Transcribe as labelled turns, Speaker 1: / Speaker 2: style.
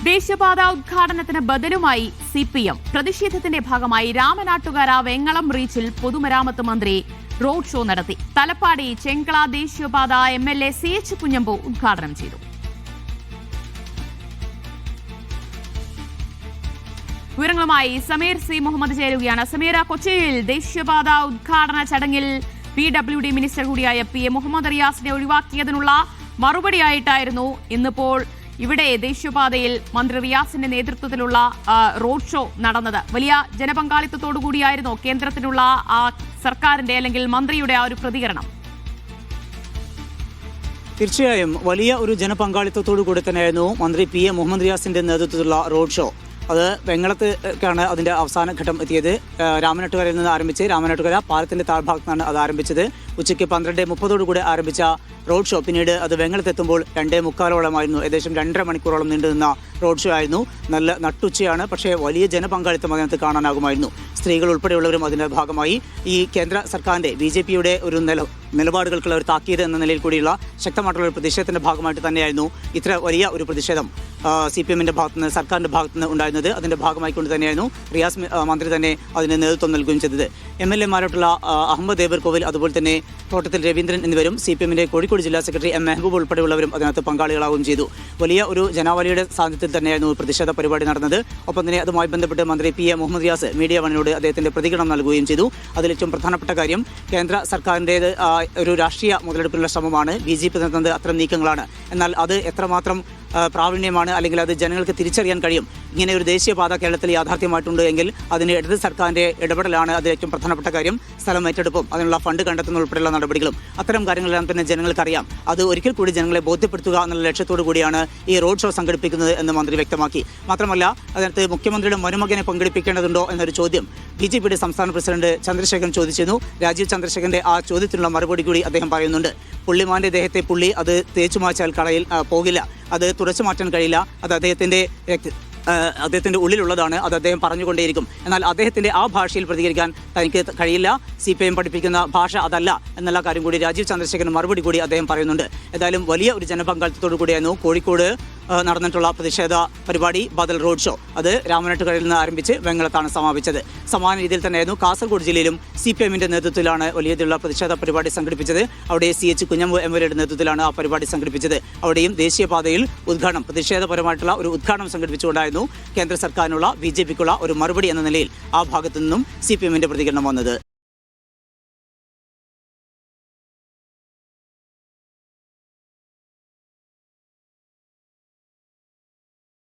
Speaker 1: ദേശീയപാത ഉദ്ഘാടനത്തിന് ബദലുമായി സിപിഎം പ്രതിഷേധത്തിന്റെ ഭാഗമായി രാമനാട്ടുകര വെങ്ങളം റീച്ചിൽ പൊതുമരാമത്ത് മന്ത്രി റോഡ് ഷോ നടത്തി. തലപ്പാടി ചെങ്കള ദേശീയപാത MLA CH കുഞ്ഞമ്പു ഉദ്ഘാടനം ചെയ്തു. വിവരങ്ങളുമായി സമീർ സി മുഹമ്മദ് ചേരുകയാണ്. സമീർ, കൊച്ചിയിൽ ദേശീയപാത ഉദ്ഘാടന ചടങ്ങിൽ PWD മിനിസ്റ്റർ കൂടിയായ PM മുഹമ്മദ് റിയാസിനെ ഒഴിവാക്കിയതിനുള്ള മറുപടിയായിട്ടായിരുന്നു ഇന്നിപ്പോൾ ഇവിടെ ദേശീയപാതയിൽ മന്ത്രി റിയാസിന്റെ നേതൃത്വത്തിലുള്ള റോഡ് ഷോ നടന്നത്. വലിയ ജനപങ്കാളിത്തത്തോടുകൂടിയായിരുന്നു കേന്ദ്രത്തിനുള്ള സർക്കാരിന്റെ അല്ലെങ്കിൽ മന്ത്രിയുടെ ആ ഒരു പ്രതികരണം.
Speaker 2: തീർച്ചയായും വലിയ ഒരു ജനപങ്കാളിത്തത്തോടു കൂടി തന്നെയായിരുന്നു മന്ത്രി PM മുഹമ്മദ് റിയാസിന്റെ നേതൃത്വത്തിലുള്ള റോഡ് ഷോ. അത് വെങ്ങളത്തേക്കാണ് അതിന്റെ അവസാന ഘട്ടം എത്തിയത്. രാമനാട്ടുകരയിൽ നിന്ന് ആരംഭിച്ച് രാമനാട്ടുകര പാലത്തിന്റെ താഴ്ഭാഗത്തു നിന്നാണ് അത് ആരംഭിച്ചത്. ഉച്ചയ്ക്ക് 12:30 ആരംഭിച്ച റോഡ് ഷോ പിന്നീട് അത് വെങ്ങളത്തെത്തുമ്പോൾ 2:45 ഏകദേശം 2.5 മണിക്കൂറോളം നീണ്ടുനിന്ന റോഡ് ഷോ ആയിരുന്നു. നല്ല നട്ടുച്ചയാണ്, പക്ഷേ വലിയ ജനപങ്കാളിത്തം അതിനകത്ത് കാണാനാകുമായിരുന്നു. സ്ത്രീകൾ ഉൾപ്പെടെയുള്ളവരും അതിന്റെ ഭാഗമായി ഈ കേന്ദ്ര സർക്കാരിന്റെ BJPയുടെ ഒരു നിലപാടുകൾക്കുള്ള ഒരു താക്കീത് എന്ന നിലയിൽ കൂടിയുള്ള ശക്തമായിട്ടുള്ള ഒരു പ്രതിഷേധത്തിന്റെ ഭാഗമായിട്ട് തന്നെയായിരുന്നു ഇത്ര വലിയ ഒരു പ്രതിഷേധം CPMന്റെ ഭാഗത്തുനിന്ന് സർക്കാരിന്റെ ഭാഗത്തുനിന്ന് ഉണ്ടായിരുന്നത്. അതിന്റെ ഭാഗമായിക്കൊണ്ട് തന്നെയായിരുന്നു റിയാസ് മന്ത്രി തന്നെ അതിന് നേതൃത്വം നൽകുകയും ചെയ്തത്. MLA-മാരായിട്ടുള്ള അഹമ്മദ് ദേബർകോവിൽ, അതുപോലെ തന്നെ തോട്ടത്തിൽ രവീന്ദ്രൻ എന്നിവരും CPMന്റെ കോഴിക്കോട് ജില്ലാ സെക്രട്ടറി M മെഹബൂബ് ഉൾപ്പെടെയുള്ളവരും അതിനകത്ത് പങ്കാളികളാവുകയും ചെയ്തു. വലിയ ഒരു ജനാവലിയുടെ സാന്നിധ്യത്തിൽ തന്നെയായിരുന്നു പ്രതിഷേധ പരിപാടി നടന്നത്. ഒപ്പം തന്നെ അതുമായി ബന്ധപ്പെട്ട് മന്ത്രി PM മുഹമ്മദ് റിയാസ് മീഡിയ വണിനോട് അദ്ദേഹത്തിന്റെ പ്രതികരണം നൽകുകയും ചെയ്തു. അതിൽ ഏറ്റവും പ്രധാനപ്പെട്ട കാര്യം കേന്ദ്ര സർക്കാരിൻ്റേത് ഒരു രാഷ്ട്രീയ മുതലെടുപ്പിനുള്ള ശ്രമമാണ്. BJP നടത്തുന്നത് അത്തരം നീക്കങ്ങളാണ്. എന്നാൽ അത് എത്രമാത്രം പ്രാവീണ്യമാണ്, അല്ലെങ്കിൽ അത് ജനങ്ങൾക്ക് തിരിച്ചറിയാൻ കഴിയും. ഇങ്ങനെ ഒരു ദേശീയപാത കേരളത്തിൽ യാഥാർത്ഥ്യമായിട്ടുണ്ട് എങ്കിൽ അതിന് ഇടത് സർക്കാരിൻ്റെ ഇടപെടലാണ് അത് ഏറ്റവും പ്രധാനപ്പെട്ട കാര്യം. സ്ഥലം ഏറ്റെടുപ്പും അതിനുള്ള ഫണ്ട് കണ്ടെത്തുന്ന ഉൾപ്പെടെയുള്ള നടപടികളും അത്തരം കാര്യങ്ങളെല്ലാം തന്നെ ജനങ്ങൾക്കറിയാം. അത് ഒരിക്കൽ കൂടി ജനങ്ങളെ ബോധ്യപ്പെടുത്തുക എന്നുള്ള ലക്ഷ്യത്തോടു കൂടിയാണ് ഈ റോഡ് ഷോ സംഘടിപ്പിക്കുന്നത് എന്ന് മന്ത്രി വ്യക്തമാക്കി. മാത്രമല്ല അതിനകത്ത് മുഖ്യമന്ത്രിയുടെ മരുമകനെ പങ്കെടുപ്പിക്കേണ്ടതുണ്ടോ എന്നൊരു ചോദ്യം BJPയുടെ സംസ്ഥാന പ്രസിഡന്റ് ചന്ദ്രശേഖരൻ ചോദിച്ചിരുന്നു. രാജീവ് ചന്ദ്രശേഖരന്റെ ആ ചോദ്യത്തിനുള്ള മറുപടി കൂടി അദ്ദേഹം പറയുന്നുണ്ട്. പുള്ളിമാന്റെ ദേഹത്തെ പുള്ളി അത് തേച്ചു മാച്ചാൽ കളയിൽ പോകില്ല, അത് തുടച്ചു മാറ്റാൻ കഴിയില്ല, അത് അദ്ദേഹത്തിന്റെ ഉള്ളിലുള്ളതാണ്, അത് അദ്ദേഹം പറഞ്ഞുകൊണ്ടേയിരിക്കും. എന്നാൽ അദ്ദേഹത്തിന്റെ ആ ഭാഷയിൽ പ്രതികരിക്കാൻ തനിക്ക് കഴിയില്ല. CPM പഠിപ്പിക്കുന്ന ഭാഷ അതല്ല എന്നുള്ള കാര്യം കൂടി രാജീവ് ചന്ദ്രശേഖരൻ മറുപടി കൂടി അദ്ദേഹം പറയുന്നുണ്ട്. ഏതായാലും വലിയ ഒരു ജനപങ്കാളിത്തത്തോടു കൂടിയായിരുന്നു കോഴിക്കോട് നടന്നിട്ടുള്ള പ്രതിഷേധ പരിപാടി ബദൽ റോഡ് ഷോ. അത് രാമനാട്ടുകരയിൽ നിന്ന് ആരംഭിച്ച് വെങ്ങളത്താണ് സമാപിച്ചത്. സമാന രീതിയിൽ തന്നെയായിരുന്നു കാസർഗോഡ് ജില്ലയിലും CPMന്റെ നേതൃത്വത്തിലാണ് വലിയതിലുള്ള പ്രതിഷേധ പരിപാടി സംഘടിപ്പിച്ചത്. അവിടെ CH കുഞ്ഞമ്പു MLA-യുടെ നേതൃത്വത്തിലാണ് ആ പരിപാടി സംഘടിപ്പിച്ചത്. അവിടെയും ദേശീയപാതയിൽ പ്രതിഷേധപരമായിട്ടുള്ള ഒരു ഉദ്ഘാടനം സംഘടിപ്പിച്ചുകൊണ്ടായിരുന്നു കേന്ദ്ര സർക്കാരിനുള്ള BJPക്കുള്ള ഒരു മറുപടി എന്ന നിലയിൽ ആ ഭാഗത്തു നിന്നും CPMന്റെ പ്രതികരണം വന്നത്.